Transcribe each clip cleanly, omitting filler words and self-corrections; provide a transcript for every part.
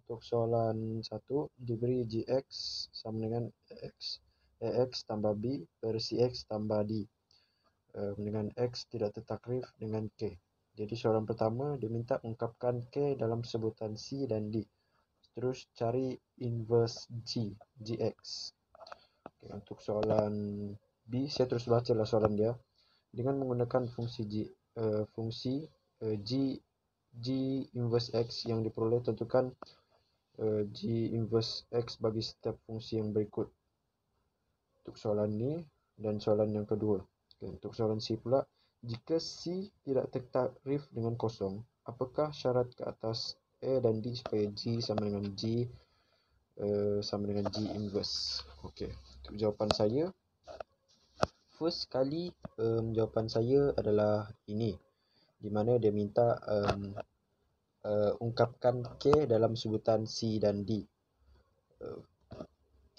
Untuk soalan 1 diberi gx sama dengan ax tambah b per cx tambah d dengan x tidak tertakrif dengan k. Jadi soalan pertama dia minta ungkapkan k dalam sebutan c dan d. Terus cari inverse gx. Okay, untuk soalan b saya terus bacalah soalan dia. Dengan menggunakan fungsi g inverse x yang diperoleh, tentukan g inverse x bagi setiap fungsi yang berikut. Untuk soalan ni dan soalan yang kedua. Okay, untuk soalan C pula, jika C tidak tertakrif dengan kosong, apakah syarat ke atas A dan D supaya G sama dengan G inverse? Okey, untuk jawapan saya, first kali jawapan saya adalah ini, di mana dia minta ungkapkan K dalam sebutan C dan D.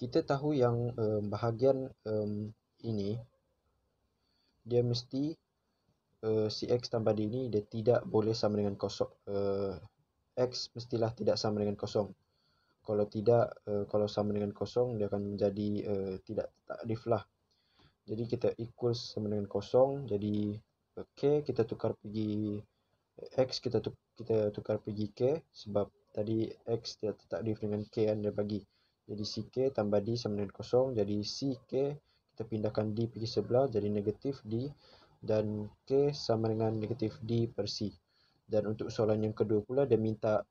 Kita tahu yang bahagian ini dia mesti Cx tambah D ini dia tidak boleh sama dengan kosong. X mestilah tidak sama dengan kosong. Kalau tidak, kalau sama dengan kosong dia akan menjadi tidak takrif lah. Jadi kita equals sama dengan kosong, jadi K kita tukar pergi X, kita tukar pergi K, sebab tadi X tidak takrif dengan K yang dia bagi. Jadi CK tambah D sama dengan kosong, jadi CK kita pindahkan D pergi sebelah jadi negatif D, dan K sama dengan negatif D per C. Dan untuk soalan yang kedua pula dia minta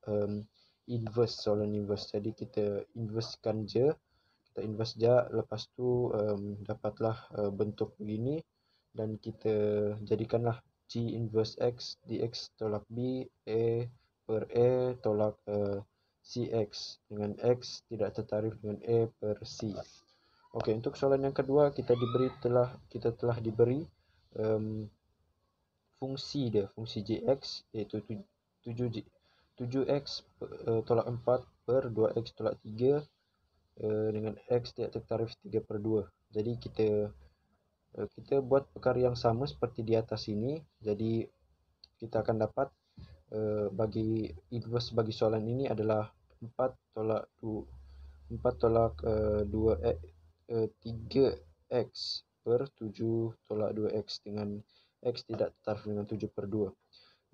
inverse, soalan inverse. Jadi kita inversekan je, kita inverse je, lepas tu dapatlah bentuk begini, dan kita jadikanlah G inverse X dx tolak B A per A tolak CX dengan X tidak tertakrif dengan A per C. Okey, untuk soalan yang kedua kita telah diberi fungsi dia, fungsi Gx iaitu 7x tolak 4 per 2x tolak 3 dengan X tidak tertakrif 3 per 2. Jadi kita buat perkara yang sama seperti di atas ini. Jadi kita akan dapat bagi inverse bagi soalan ini adalah 4 tolak 3x per 7 tolak 2x dengan X tidak tertakrif dengan 7 per 2.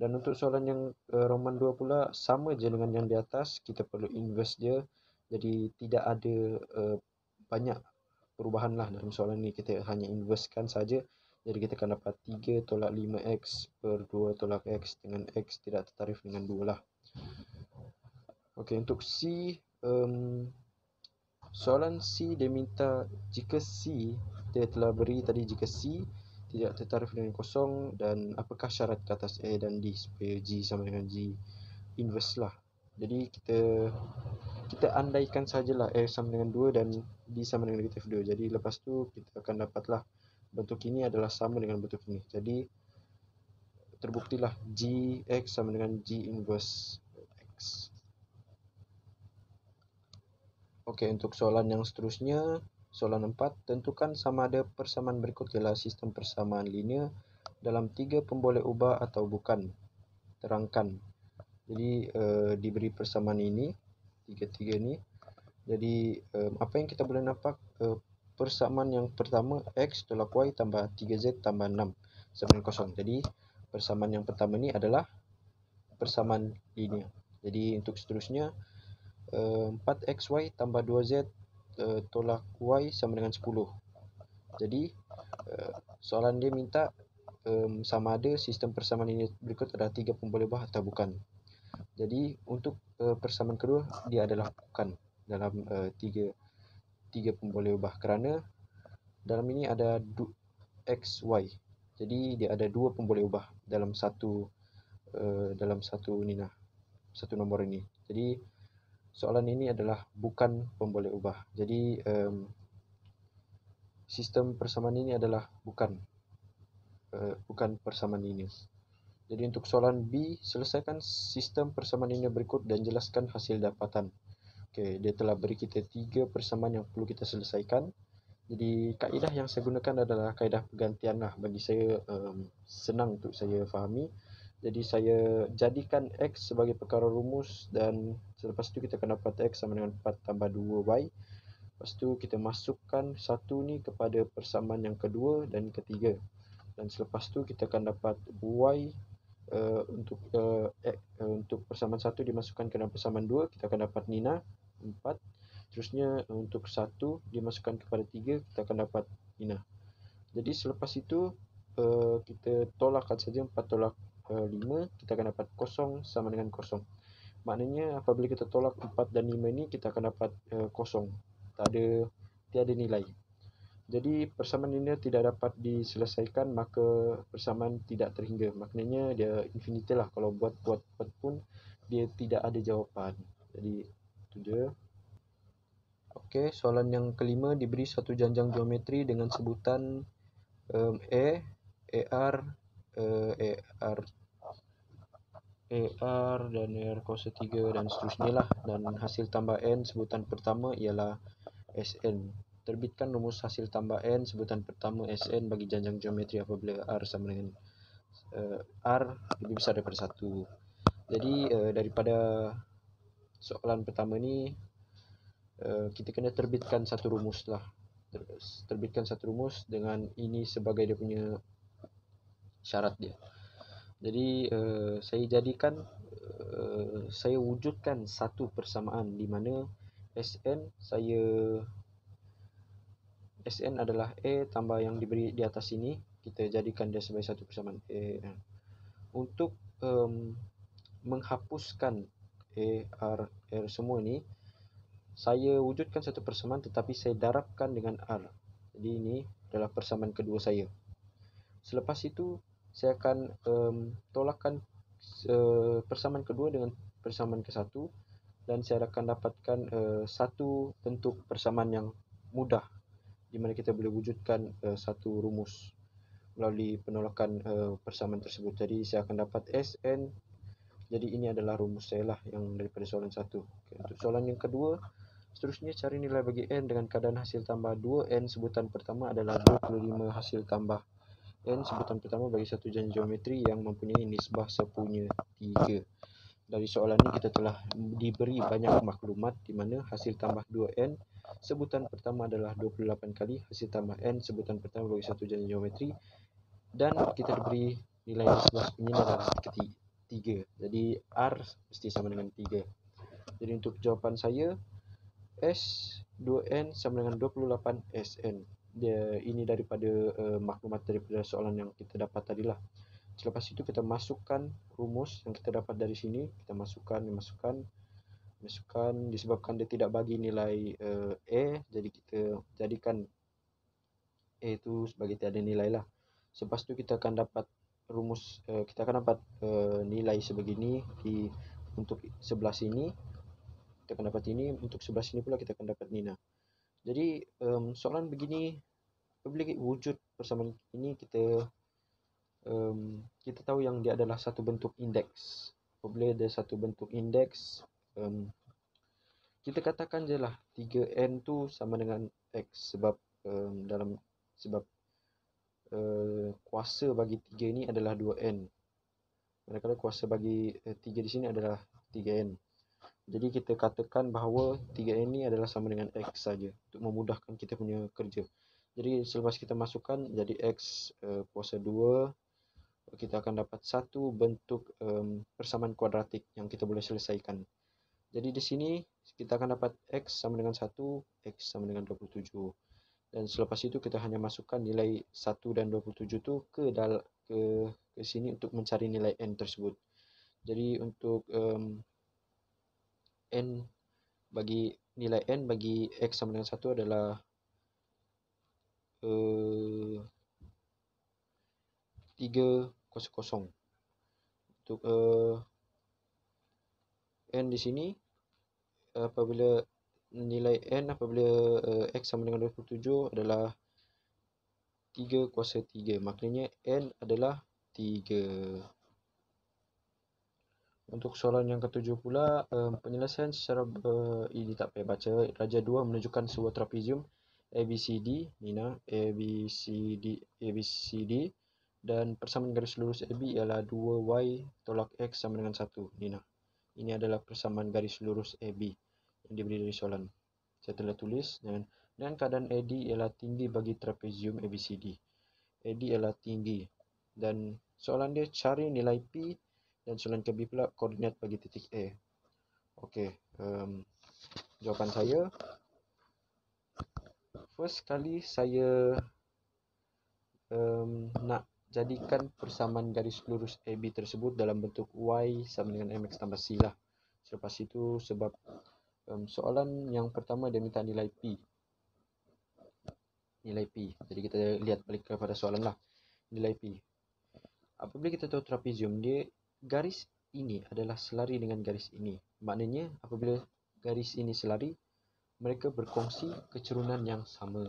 Dan untuk soalan yang Roman 2 pula sama je dengan yang di atas, kita perlu inverse dia. Jadi tidak ada banyak perubahan lah dalam soalan ni, kita hanya inversekan saja. Jadi kita akan dapat 3 tolak 5x per 2 tolak x dengan x tidak tertakrif dengan 2 lah. Okey, untuk C, soalan C dia minta jika C, dia telah beri tadi jika C tidak tertakrif dengan kosong, dan apakah syarat ke atas A dan D supaya G sama dengan G inverse lah. Jadi kita andaikan sajalah A sama dengan 2 dan D sama dengan negatif 2. Jadi lepas tu kita akan dapatlah bentuk ini adalah sama dengan bentuk ini. Jadi terbuktilah Gx sama dengan G inverse X. Okey, untuk soalan yang seterusnya, soalan 4, tentukan sama ada persamaan berikut ialah sistem persamaan linear dalam 3 pemboleh ubah atau bukan. Terangkan. Jadi diberi persamaan ini, tiga-tiga ni. Jadi apa yang kita boleh nampak, persamaan yang pertama X tolak Y tambah 3Z tambah 6 sama dengan kosong. Jadi persamaan yang pertama ni adalah persamaan linear. Jadi untuk seterusnya 4XY tambah 2Z tolak Y sama dengan 10. Jadi soalan dia minta sama ada sistem persamaan linear berikut adalah 3 pemboleh ubah atau bukan. Jadi untuk persamaan kedua dia adalah bukan dalam tiga pemboleh ubah, kerana dalam ini ada x, y. Jadi dia ada 2 pemboleh ubah dalam satu nombor ini. Jadi soalan ini adalah bukan pemboleh ubah. Jadi sistem persamaan ini adalah bukan persamaan linear. Jadi untuk soalan B, selesaikan sistem persamaan linear berikut dan jelaskan hasil dapatan. Okey, dia telah beri kita 3 persamaan yang perlu kita selesaikan. Jadi kaedah yang saya gunakan adalah kaedah pergantian lah. Bagi saya senang untuk saya fahami. Jadi saya jadikan X sebagai perkara rumus dan Selepas itu kita akan dapat X sama dengan 4 tambah 2Y. Lepas tu kita masukkan 1 ni kepada persamaan yang kedua dan ketiga. Dan selepas tu kita akan dapat Y untuk persamaan 1 dimasukkan ke dalam persamaan 2, kita akan dapat Nina 4. Terusnya untuk 1 dimasukkan kepada 3, kita akan dapat Nina. Jadi selepas itu kita tolakkan saja 4 tolak 5, kita akan dapat kosong sama dengan kosong. Maknanya apabila kita tolak 4 dan 5 ni, kita akan dapat kosong. Tiada nilai. Jadi persamaan linear tidak dapat diselesaikan, maka persamaan tidak terhingga. Maknanya dia infinity lah. Kalau buat pun dia tidak ada jawapan. Jadi itu je. Okey, soalan yang kelima, diberi satu janjang geometri dengan sebutan AR dan AR kuasa 3 dan seterusnya lah. Dan hasil tambah N sebutan pertama ialah Sn. Terbitkan rumus hasil tambah N sebutan pertama Sn bagi janjang geometri apabila R sama dengan R lebih besar daripada 1. Jadi daripada soalan pertama ni, kita kena terbitkan satu rumus lah. Terbitkan satu rumus dengan ini sebagai dia punya syarat dia. Jadi saya wujudkan satu persamaan di mana Sn adalah A tambah yang diberi di atas ini. Kita jadikan dia sebagai satu persamaan A. Untuk menghapuskan R semua ni, saya wujudkan satu persamaan tetapi saya darabkan dengan R. Jadi ini adalah persamaan kedua saya. Selepas itu saya akan tolakkan persamaan kedua dengan persamaan ke-1 dan saya akan dapatkan satu bentuk persamaan yang mudah di mana kita boleh wujudkan satu rumus melalui penolakan persamaan tersebut. Jadi saya akan dapat Sn. Jadi ini adalah rumus saya lah yang daripada soalan 1. Okay, untuk soalan yang kedua, seterusnya cari nilai bagi N dengan keadaan hasil tambah 2N sebutan pertama adalah 25 hasil tambah N sebutan pertama bagi satu janjang geometri yang mempunyai nisbah sepunya 3. Dari soalan ini kita telah diberi banyak maklumat di mana hasil tambah 2N sebutan pertama adalah 28 kali hasil tambah N sebutan pertama bagi satu janjang geometri, dan kita diberi nilai nisbah sepunya adalah 3. Jadi R mesti sama dengan 3. Jadi untuk jawapan saya, S2N sama dengan 28 Sn. Ini daripada maklumat daripada soalan yang kita dapat tadilah. Selepas itu kita masukkan rumus yang kita dapat dari sini. Kita masukkan disebabkan dia tidak bagi nilai A, jadi kita jadikan A itu sebagai tiada nilai lah. Selepas itu kita akan dapat rumus, kita akan dapat nilai sebegini untuk sebelah sini. Kita akan dapat ini, untuk sebelah sini pula kita akan dapat Nina. Jadi soalan begini, apabila wujud persamaan ini, kita tahu yang dia adalah satu bentuk indeks. Apabila ada satu bentuk indeks, kita katakan je lah 3N tu sama dengan X, sebab kuasa bagi 3 ni adalah 2N. Manakala kuasa bagi 3 di sini adalah 3N. Jadi kita katakan bahawa 3N ni adalah sama dengan X saja untuk memudahkan kita punya kerja. Jadi selepas kita masukkan jadi X kuasa 2, kita akan dapat satu bentuk persamaan kuadratik yang kita boleh selesaikan. Jadi di sini kita akan dapat X sama dengan 1, X sama dengan 27. Dan selepas itu kita hanya masukkan nilai 1 dan 27 tu ke sini untuk mencari nilai N tersebut. Jadi untuk nilai N bagi X sama dengan 1 adalah 3 kuasa kosong. Untuk N di sini, apabila nilai N apabila X sama dengan 27 adalah 3 kuasa 3. Maknanya N adalah 3. Untuk soalan yang ketujuh pula, penyelesaian secara ini tak payah baca. Raja 2 menunjukkan sebuah trapezium ABCD, Nina, ABCD, dan persamaan garis lurus AB ialah 2Y tolak X sama dengan 1, Nina. Ini adalah persamaan garis lurus AB yang diberi dari soalan. Saya telah tulis dengan keadaan AD ialah tinggi bagi trapezium ABCD. AD ialah tinggi dan soalan dia cari nilai P dan soalan ke-B pula koordinat bagi titik A. Okey, jawapan saya, first kali saya nak jadikan persamaan garis lurus AB tersebut dalam bentuk Y sama dengan MX tambah C lah. Selepas itu sebab soalan yang pertama dia minta nilai P. Jadi kita lihat balik kepada soalan lah. Nilai P. Apabila kita tahu trapezium, dia garis ini adalah selari dengan garis ini. Maknanya apabila garis ini selari, mereka berkongsi kecurunan yang sama.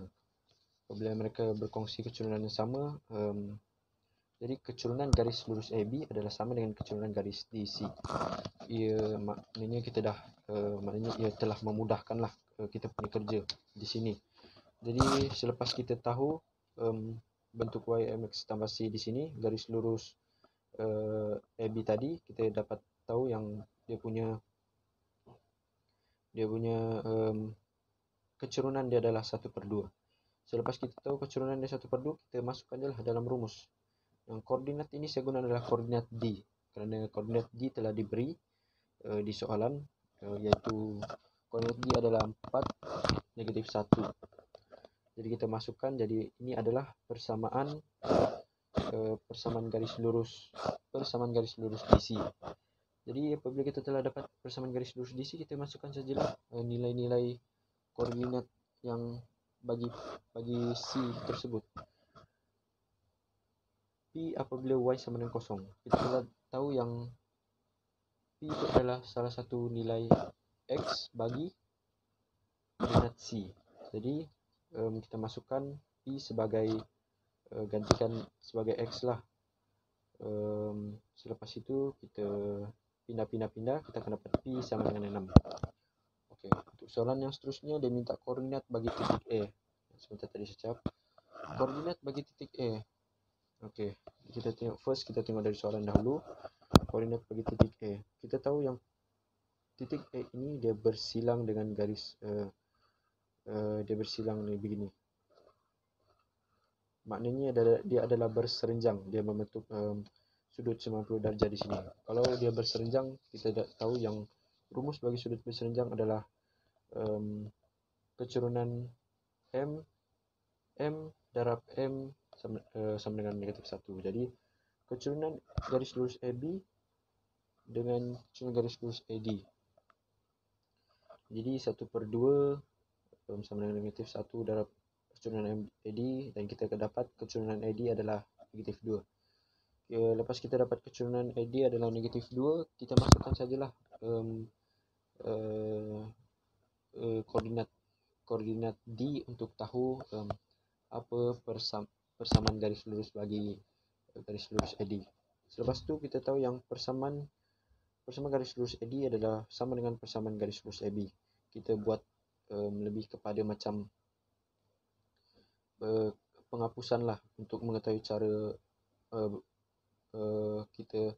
Apabila mereka berkongsi kecurunan yang sama, jadi kecurunan garis lurus AB adalah sama dengan kecurunan garis DC. Ia maknanya kita dah maknanya ia telah memudahkanlah kita punya kerja di sini. Jadi selepas kita tahu bentuk YMX tambah C di sini, garis lurus AB tadi, kita dapat tahu yang dia punya kecurunan dia adalah 1/2. Selepas kita tahu kecurunan dia 1/2, kita masukkan je lah dalam rumus. Yang koordinat ini saya guna adalah koordinat D, kerana koordinat D telah diberi di soalan, iaitu koordinat D adalah 4, -1. Jadi kita masukkan, jadi ini adalah persamaan garis lurus DC. Jadi apabila kita telah dapat persamaan garis lurus DC, kita masukkan sajalah nilai-nilai koordinat yang bagi C tersebut. P apabila Y sama dengan 0. Kita telah tahu yang P itu adalah salah satu nilai X bagi koordinat C. Jadi kita masukkan P sebagai gantikan sebagai X lah. Selepas itu kita pindah, kita akan dapat P sama dengan 6. Okey, untuk soalan yang seterusnya dia minta koordinat bagi titik A. Sebentar tadi saya cakap koordinat bagi titik A. Okey, kita tengok dari soalan dahulu. Koordinat bagi titik A. Kita tahu yang titik A ini dia bersilang dengan garis dia bersilang ni begini. Maknanya dia adalah berserenjang, dia membentuk sudut 90 darjah di sini. Kalau dia berserenjang, kita tahu yang rumus bagi sudut berserenjang adalah kecurunan M darab M sama dengan -1. Jadi kecurunan garis lurus AB dengan kecurunan garis lurus AD. Jadi 1/2 sama dengan -1 darab kecurunan AD, dan kita akan dapat kecurunan AD adalah -2. Lepas kita dapat kecurunan AD adalah -2, kita masukkan sajalah koordinat D untuk tahu apa persamaan garis lurus bagi garis lurus AD. Selepas itu kita tahu yang persamaan garis lurus AD adalah sama dengan persamaan garis lurus AB. Kita buat lebih kepada macam penghapusan lah untuk mengetahui cara kita,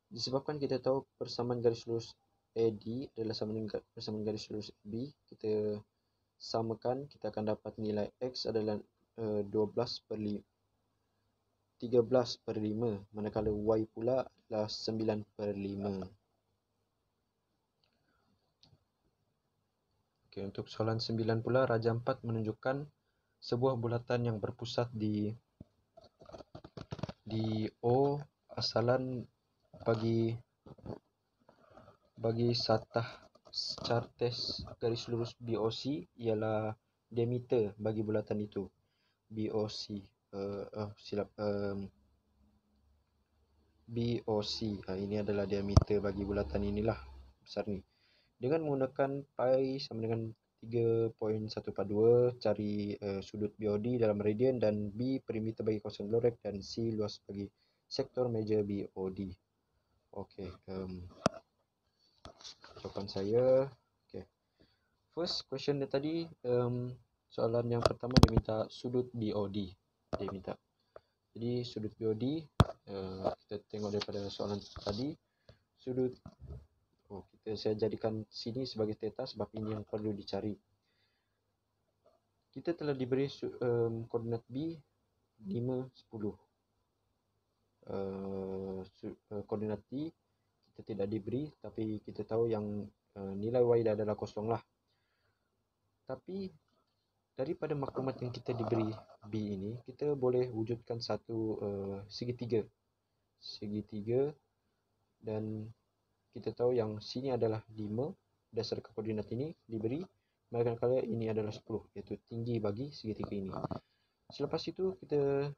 disebabkan kita tahu persamaan garis lurus AD adalah sama dengan persamaan garis lurus AB, kita samakan, kita akan dapat nilai X adalah 13/5, manakala Y pula adalah 9/5. Okey, untuk soalan 9 pula, Raja 4 menunjukkan sebuah bulatan yang berpusat di O asalan bagi satah chartes garis lurus BOC ialah diameter bagi bulatan itu. BOC BOC ini adalah diameter bagi bulatan inilah, besar ni. Dengan menggunakan pi sama dengan 3.142, cari sudut BOD dalam radian, dan B perimeter bagi kawasan lorek, dan C luas bagi sektor meja BOD. Okey, jawapan saya, okey. First question dia tadi, soalan yang pertama dia minta sudut BOD. Dia minta. Jadi sudut BOD, kita tengok daripada soalan tadi, sudut Saya jadikan sini sebagai theta sebab ini yang perlu dicari. Kita telah diberi koordinat B 5, 10. Koordinat T kita tidak diberi, tapi kita tahu yang nilai Y adalah kosong lah. Tapi daripada maklumat yang kita diberi B ini, kita boleh wujudkan satu segitiga. Dan kita tahu yang sini adalah 5 berdasarkan koordinat ini diberi, manakala ini adalah 10, iaitu tinggi bagi segitiga ini. Selepas itu kita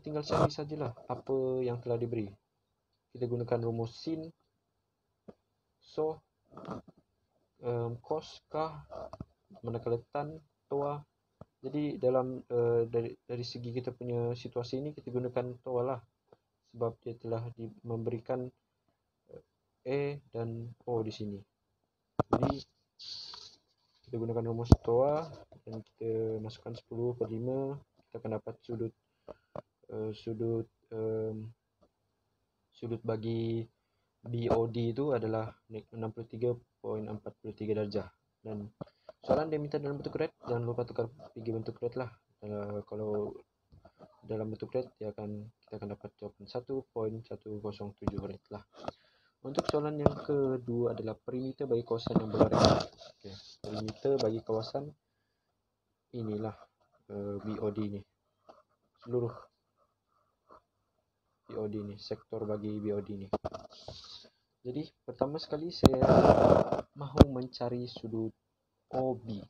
tinggal cari sajalah apa yang telah diberi. Kita gunakan rumus sin, so, cos, kah, manakala tan, toa. Jadi dari segi kita punya situasi ini kita gunakan toa lah, sebab dia telah memberikan A dan O di sini. Jadi kita gunakan rumus toa dan kita masukkan 10/5, kita akan dapat sudut bagi BOD itu adalah 63.43 darjah. Dan soalan dia minta dalam bentuk red, jangan lupa tukar pergi bentuk red lah. Kalau dalam bentuk red kita akan dapat jawaban 1.107 red lah. Untuk soalan yang kedua adalah perimeter bagi kawasan yang berwarna. Perimeter bagi kawasan inilah BOD ini. Seluruh BOD ini, sektor bagi BOD ini. Jadi pertama sekali saya mahu mencari sudut OB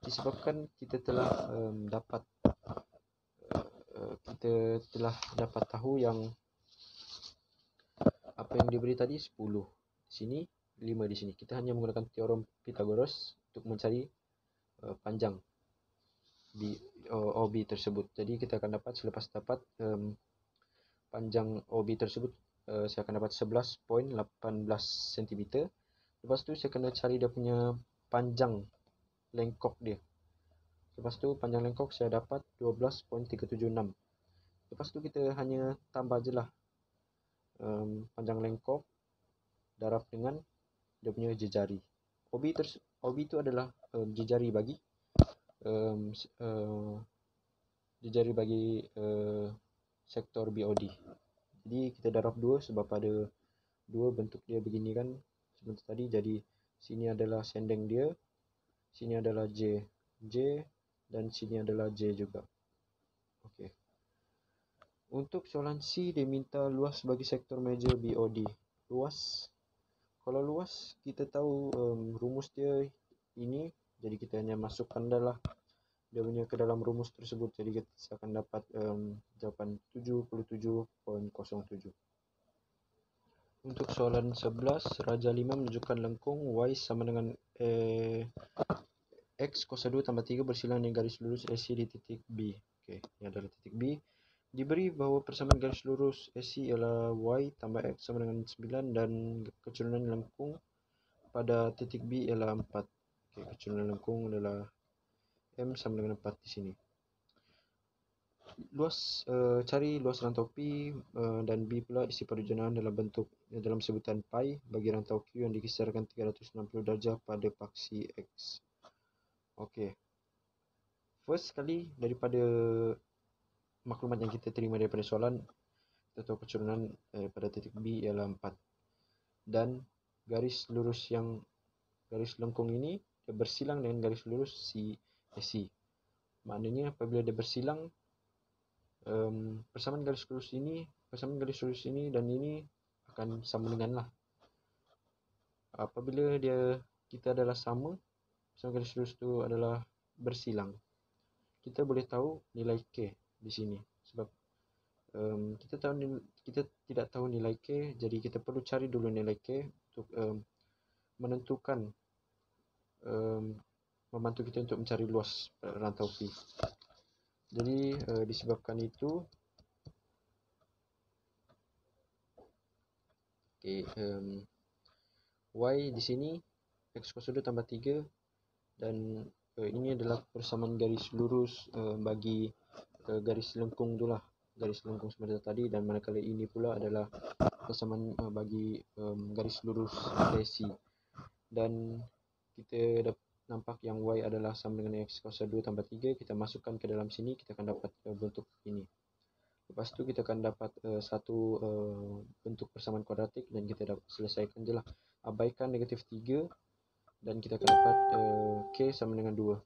disebabkan kita telah dapat tahu yang apa yang diberi tadi 10 di sini, 5 di sini. Kita hanya menggunakan teorem Pythagoras untuk mencari panjang OB tersebut. Jadi kita akan dapat, selepas dapat panjang OB tersebut, saya akan dapat 11.18 cm. Lepas tu saya kena cari dia punya panjang lengkok dia. Lepas tu panjang lengkok saya dapat 12.376. Lepas tu kita hanya tambah je lah panjang lengkok darab dengan dia punya jejari. OB itu adalah jejari bagi sektor BOD. Jadi kita darab 2 sebab ada 2 bentuk dia begini kan seperti tadi. Jadi sini adalah sendeng dia, sini adalah J dan sini adalah J juga. Okey. Untuk soalan C dia minta luas bagi sektor meja BOD. Luas, kalau luas kita tahu rumus dia ini, jadi kita hanya masukkan adalah dia punya ke dalam rumus tersebut. Jadi kita akan dapat jawapan 77.07. Untuk soalan 11, Raja 5 menunjukkan lengkung Y sama dengan X kuasa 2 tambah 3 bersilang dengan garis lurus AC di titik B. Okey, ini adalah titik B. Diberi bahawa persamaan garis lurus AC ialah Y tambah X sama dengan 9 dan kecerunan lengkung pada titik B ialah 4. Okey, kecerunan lengkung adalah M sama dengan 4 di sini. Cari luas rantau P dan B pula isi perjalanan dalam sebutan pi bagi rantau Q yang dikisarkan 360 darjah pada paksi X. Okey. First sekali daripada maklumat yang kita terima daripada soalan, kita tahu kecerunan pada titik B ialah 4. Dan garis lengkung ini dia bersilang dengan garis lurus CAC. Maknanya apabila dia bersilang, persamaan garis lurus ini dan ini akan sama dengan lah. Apabila kita adalah sama, persamaan garis lurus itu adalah bersilang, kita boleh tahu nilai K di sini. Sebab kita tidak tahu nilai K, jadi kita perlu cari dulu nilai K untuk menentukan, membantu kita untuk mencari luas rantau P. Jadi disebabkan itu, Y di sini X kuasa 2 tambah 3 dan ini adalah persamaan garis lurus bagi garis lengkung itulah, garis lengkung seperti tadi, dan manakala ini pula adalah persamaan bagi garis lurus AC, dan kita nampak yang Y adalah sama dengan X kuasa 2 tambah 3. Kita masukkan ke dalam sini, kita akan dapat bentuk ini. Lepas tu kita akan dapat satu bentuk persamaan kuadratik, dan kita dapat selesaikan je lah. Abaikan negatif 3 dan kita akan dapat K sama dengan 2.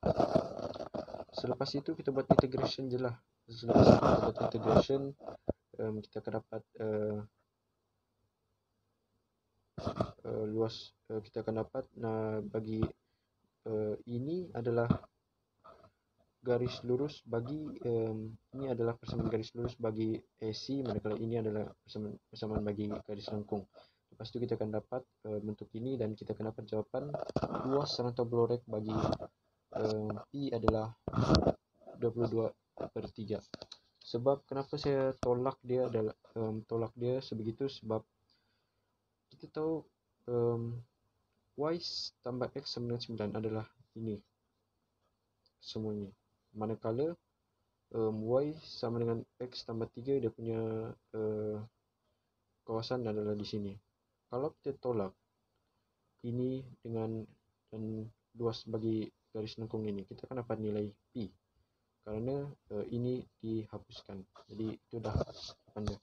Selepas itu kita buat integration je lah. Selepas itu kita buat integration, kita akan dapat luas, kita akan dapat bagi ini adalah garis lurus bagi ini adalah persamaan garis lurus bagi AC, manakala ini adalah persamaan bagi garis lengkung. Lepas tu kita akan dapat bentuk ini, dan kita akan dapat jawapan luas rantau blorek bagi P adalah 22/3. Sebab kenapa saya tolak dia adalah sebegitu, sebab kita tahu Y tambah X sama dengan 9 adalah ini semuanya. Manakala Y sama dengan X tambah 3, dia punya kawasan adalah di sini. Kalau kita tolak ini dengan dan luas bagi garis lengkung ini, kita akan dapat nilai P, kerana ini dihapuskan. Jadi itu dah jawapan dia.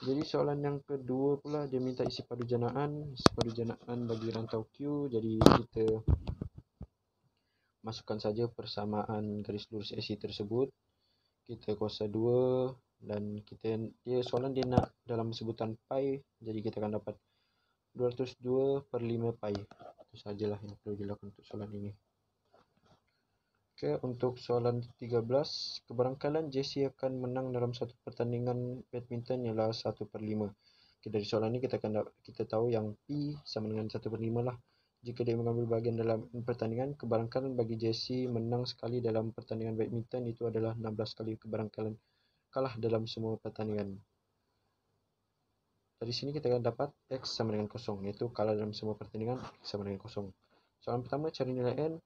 Jadi soalan yang kedua pula, dia minta isi padu janaan bagi rantau Q. Jadi kita masukkan saja persamaan garis lurus AC tersebut. Kita kuasa 2, dan soalan dia nak dalam sebutan pi, jadi kita akan dapat 202/5 pi. Itu sajalah yang perlu dilakukan untuk soalan ini. Okey, untuk soalan 13, kebarangkalan Jessie akan menang dalam satu pertandingan badminton ialah 1/5. Okay, dari soalan ini kita tahu yang P sama dengan 1/5 lah. Jika dia mengambil bahagian dalam pertandingan, kebarangkalan bagi Jessie menang sekali dalam pertandingan badminton itu adalah 16 kali kebarangkalan kalah dalam semua pertandingan. Dari sini kita akan dapat X sama dengan 0, iaitu kalah dalam semua pertandingan, X sama dengan 0. Soalan pertama, cari nilai N.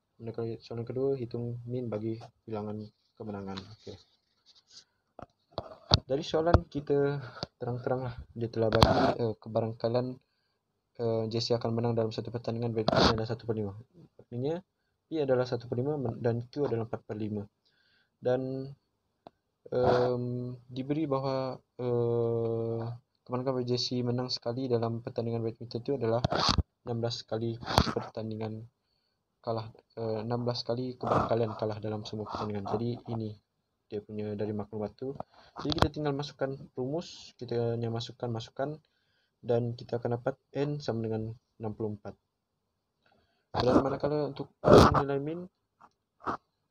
Soalan kedua, hitung min bagi bilangan kemenangan. Okay. Dari soalan kita terang-terang lah, dia telah bagi kebarangkalan Jessie akan menang dalam satu pertandingan badminton adalah 1/5. Artinya P adalah 1/5 dan Q adalah 4/5. Dan diberi bahawa kebarangkalan Jessie menang sekali dalam pertandingan badminton itu adalah 16 kali pertandingan kalah, 16 kali kebarangkalian kalah dalam semua pertandingan. Jadi ini dia punya dari maklumat tu. Jadi kita tinggal masukkan rumus, kita hanya masukkan dan kita akan dapat N sama dengan 64. Dan manakala untuk nilai min,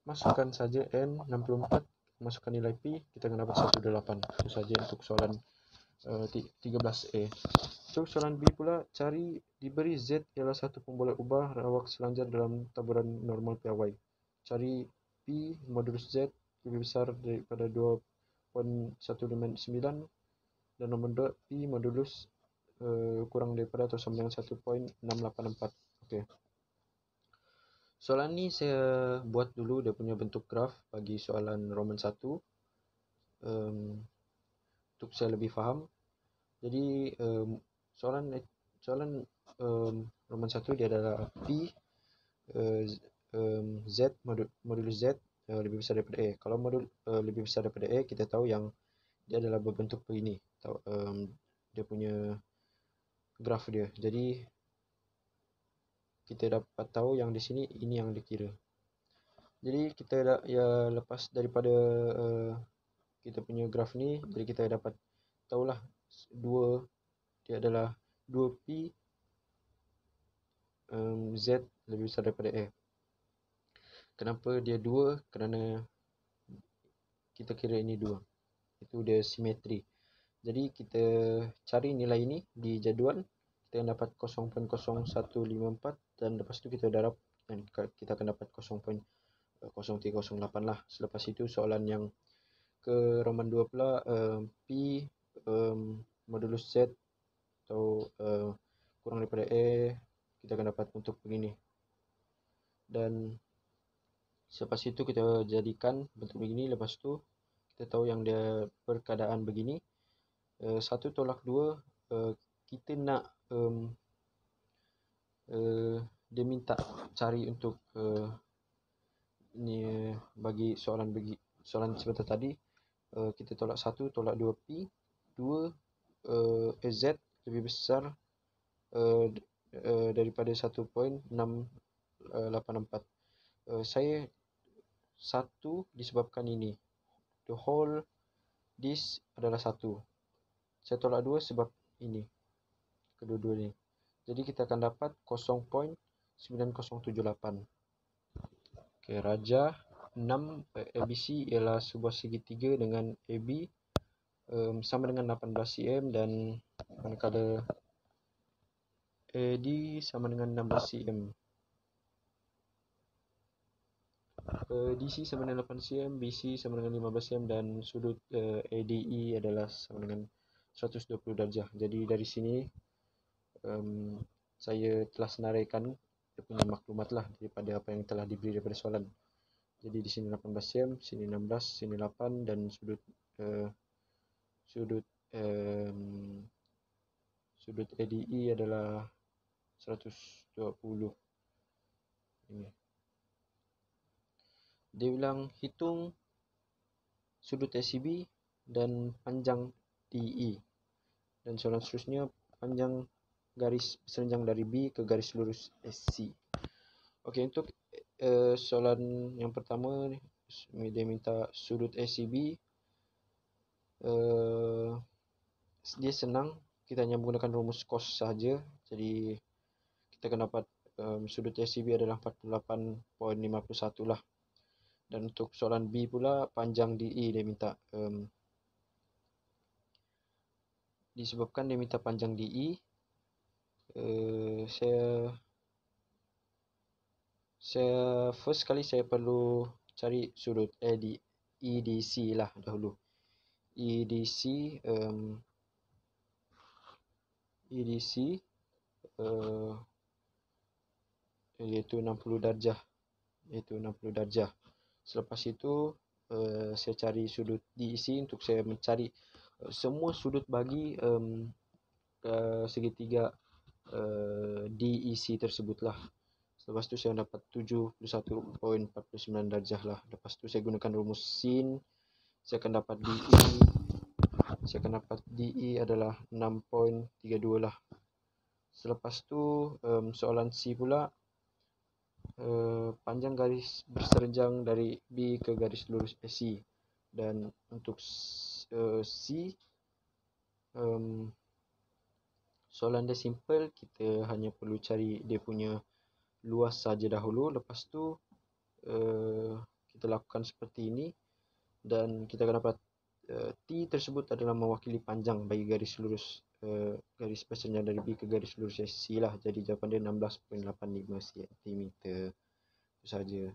masukkan saja N 64, masukkan nilai P, kita akan dapat 18. Itu saja untuk soalan 13A. Untuk soalan B pula, diberi Z ialah satu pembulat ubah rawak selanjar dalam taburan normal piawai. Cari P modulus Z lebih besar daripada 2.159 dan nombor 2 P modulus kurang daripada atau sama dengan 1.684. Okey. Soalan ni saya buat dulu dia punya bentuk graf bagi soalan Roman 1 untuk saya lebih faham. Jadi soalan Roman 1 dia adalah P Z modulus Z lebih besar daripada A. Kalau lebih besar daripada A, kita tahu yang dia adalah berbentuk begini. Dia punya graf dia. Jadi kita dapat tahu yang di sini ini yang dikira. Jadi kita lepas daripada kita punya graf ni, jadi kita dapat tahulah dia adalah 2P Z lebih besar daripada A. Kenapa dia 2? Kerana kita kira ini 2. Itu dia simetri. Jadi kita cari nilai ini di jadual, kita akan dapat 0.0154 dan lepas tu kita darab dan kita akan dapat 0.0308 lah. Selepas itu soalan yang ke Roman 2 pula, P modulus Z atau kurang daripada A, kita akan dapat bentuk begini. Dan selepas itu kita jadikan bentuk begini. Lepas tu kita tahu yang dia perkeadaan begini. 1 tolak 2 kita nak dia minta cari untuk ni bagi soalan sebentar tadi, kita tolak 1, tolak 2P, 2 Z lebih besar daripada 1.684. Saya 1 disebabkan ini, the whole this adalah 1. Saya tolak 2 sebab ini, kedua-dua ni. Jadi kita akan dapat 0.9078. Okay, raja 6 ABC ialah sebuah segitiga dengan AB sama dengan 18 cm, dan manakala AD sama dengan 16 cm. DC sama dengan 8 cm, BC sama dengan 15 cm, dan sudut ADE adalah sama dengan 120 darjah. Jadi dari sini saya telah senaraikan dia punya maklumat lah daripada apa yang telah diberi daripada soalan. Jadi di sini 18 cm, sini 16, sini 8, dan sudut ADE adalah 120. Ini. Dia bilang hitung sudut ACB dan panjang DE. Dan soalan seterusnya, panjang garis serenjang dari B ke garis lurus SC. Okey, untuk soalan yang pertama, dia minta sudut ACB. Dia senang, kita hanya menggunakan rumus cos saja. Jadi kita akan dapat sudut ACB adalah 48.51 lah. Dan untuk soalan B pula, panjang DE dia minta. Disebabkan dia minta panjang DE, saya first kali saya perlu cari sudut EDC lah dahulu. EDC iaitu 60 darjah. Selepas itu saya cari sudut DEC untuk saya mencari semua sudut bagi segitiga DEC tersebutlah. Lepas tu saya dapat 71.49 darjah lah. Lepas tu saya gunakan rumus sin, saya akan dapat DE adalah 6.32 lah. Selepas tu soalan C pula, panjang garis berserenjang dari B ke garis lurus AC. Dan untuk C, soalan dia simple, kita hanya perlu cari dia punya luas saja dahulu. Lepas tu kita lakukan seperti ini, dan kita akan dapat T tersebut adalah mewakili panjang bagi garis lurus garis berserenjang dari B ke garis lurus C lah. Jadi jawapan dia 16.85 cm. Itu saja.